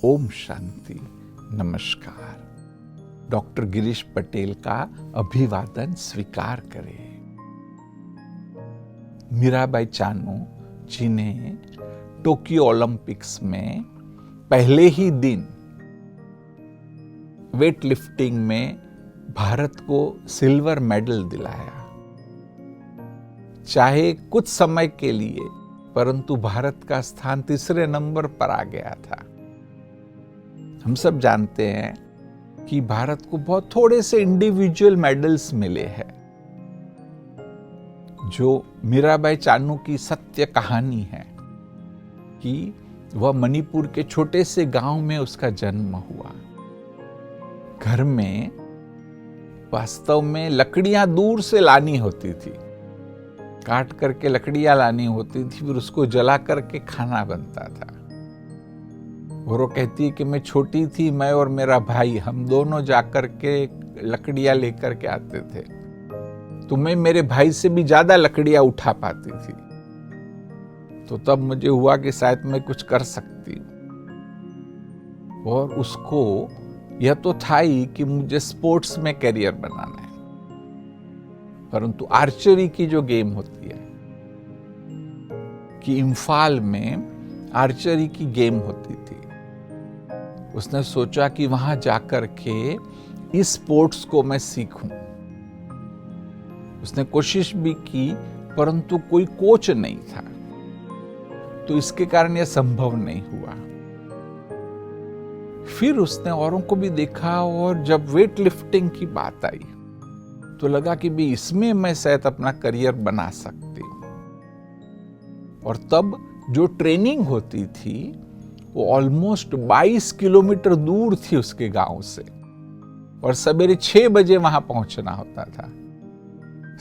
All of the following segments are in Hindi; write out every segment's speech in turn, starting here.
ओम शांति। नमस्कार। डॉक्टर गिरीश पटेल का अभिवादन स्वीकार करें। मीराबाई चानू जी ने टोक्यो ओलंपिक्स में पहले ही दिन वेट लिफ्टिंग में भारत को सिल्वर मेडल दिलाया। चाहे कुछ समय के लिए, परंतु भारत का स्थान तीसरे नंबर पर आ गया था। हम सब जानते हैं कि भारत को बहुत थोड़े से इंडिविजुअल मेडल्स मिले हैं। जो मीराबाई चानू की सत्य कहानी है कि वह मणिपुर के छोटे से गांव में उसका जन्म हुआ। घर में वास्तव में लकड़ियां दूर से लानी होती थी, काट करके लकड़ियां लानी होती थी, फिर उसको जला करके खाना बनता था। और वो कहती है कि मैं छोटी थी, मैं और मेरा भाई हम दोनों जाकर के लकड़ियां लेकर के आते थे, तो मैं मेरे भाई से भी ज्यादा लकड़ियां उठा पाती थी। तो तब मुझे हुआ कि शायद मैं कुछ कर सकती हूं। और उसको यह तो था ही कि मुझे स्पोर्ट्स में करियर बनाना है, परंतु आर्चरी की जो गेम होती है कि इम्फाल में आर्चरी की गेम होती थी, उसने सोचा कि वहां जाकर के इस स्पोर्ट्स को मैं सीखूं। उसने कोशिश भी की, परंतु कोई कोच नहीं था, तो इसके कारण यह संभव नहीं हुआ। फिर उसने औरों को भी देखा, और जब वेट लिफ्टिंग की बात आई तो लगा कि भी इसमें मैं शायद अपना करियर बना सकती हूं। और तब जो ट्रेनिंग होती थी वो ऑलमोस्ट 22 किलोमीटर दूर थी उसके गांव से, और सवेरे 6 बजे वहां पहुंचना होता था।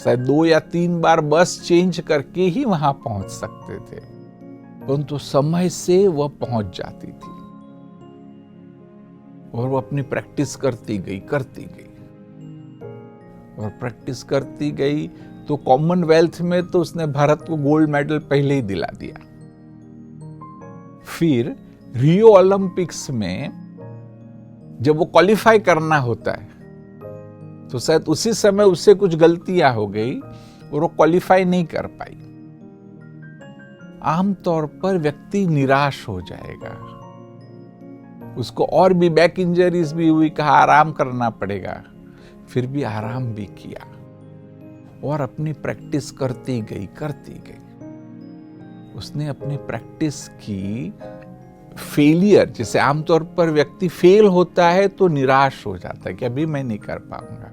शायद 2 या 3 बार बस चेंज करके ही वहां पहुंच सकते थे, परंतु समय से वह पहुंच जाती थी। और वो अपनी प्रैक्टिस करती गई और प्रैक्टिस करती गई, तो कॉमनवेल्थ में तो उसने भारत को गोल्ड मेडल पहले ही दिला दिया। फिर रियो ओलंपिक्स में जब वो क्वालिफाई करना होता है, तो शायद उसी समय उससे कुछ गलतियां हो गई और वो क्वालिफाई नहीं कर पाई। आमतौर पर व्यक्ति निराश हो जाएगा, उसको और भी बैक इंजरीज भी हुई, कहा आराम करना पड़ेगा, फिर भी आराम भी किया और अपनी प्रैक्टिस करती गई। उसने अपनी प्रैक्टिस की। फेलियर, जैसे आमतौर पर व्यक्ति फेल होता है तो निराश हो जाता है कि अभी मैं नहीं कर पाऊंगा,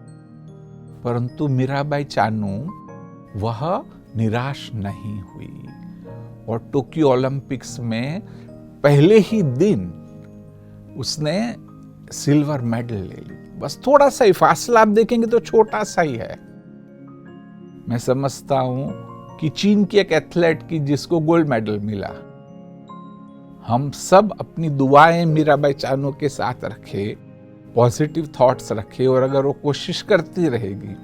परंतु मीराबाई चानू वह निराश नहीं हुई और टोक्यो ओलंपिक्स में पहले ही दिन उसने सिल्वर मेडल ले ली। बस थोड़ा सा ही फासला आप देखेंगे तो छोटा सा ही है। मैं समझता हूं कि चीन की एक एथलीट की जिसको गोल्ड मेडल मिला, हम सब अपनी दुआएं मीराबाई चानू के साथ रखे, पॉजिटिव थॉट्स रखे, और अगर वो कोशिश करती रहेगी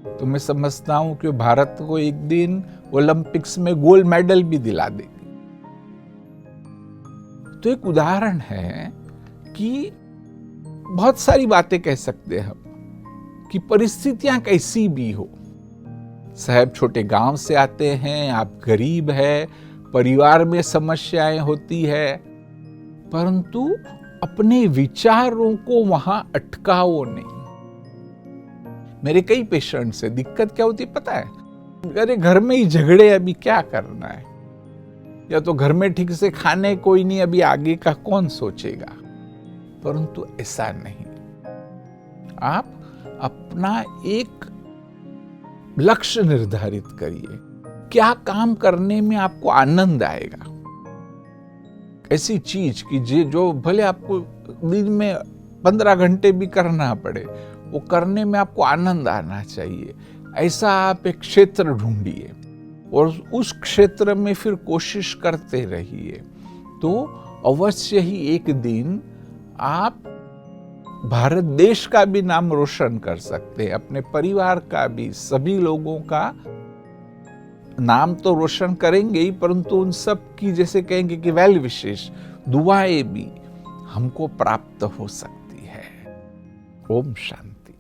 तो मैं समझता हूं कि भारत को एक दिन ओलंपिक्स में गोल्ड मेडल भी दिला देगी। तो एक उदाहरण है कि बहुत सारी बातें कह सकते हैं हम कि परिस्थितियां कैसी भी हो, साहब छोटे गांव से आते हैं, आप गरीब है, परिवार में समस्याएं होती है, परंतु अपने विचारों को वहां अटकाओ नहीं। मेरे कई पेशेंट से दिक्कत क्या होती पता है, अरे घर में ही झगड़े, अभी क्या करना है, या तो घर में ठीक से खाने कोई नहीं, अभी आगे का कौन सोचेगा। परंतु ऐसा नहीं, आप अपना एक लक्ष्य निर्धारित करिए, क्या काम करने में आपको आनंद आएगा। ऐसी चीज की जो भले आपको दिन में 15 घंटे भी करना पड़े, वो करने में आपको आनंद आना चाहिए। ऐसा आप एक क्षेत्र ढूंढिए और उस क्षेत्र में फिर कोशिश करते रहिए, तो अवश्य ही एक दिन आप भारत देश का भी नाम रोशन कर सकते हैं, अपने परिवार का भी, सभी लोगों का नाम तो रोशन करेंगे ही, परंतु उन सब की जैसे कहेंगे कि वेल विशेष दुआएं भी हमको प्राप्त हो सकती है। ओम शांति।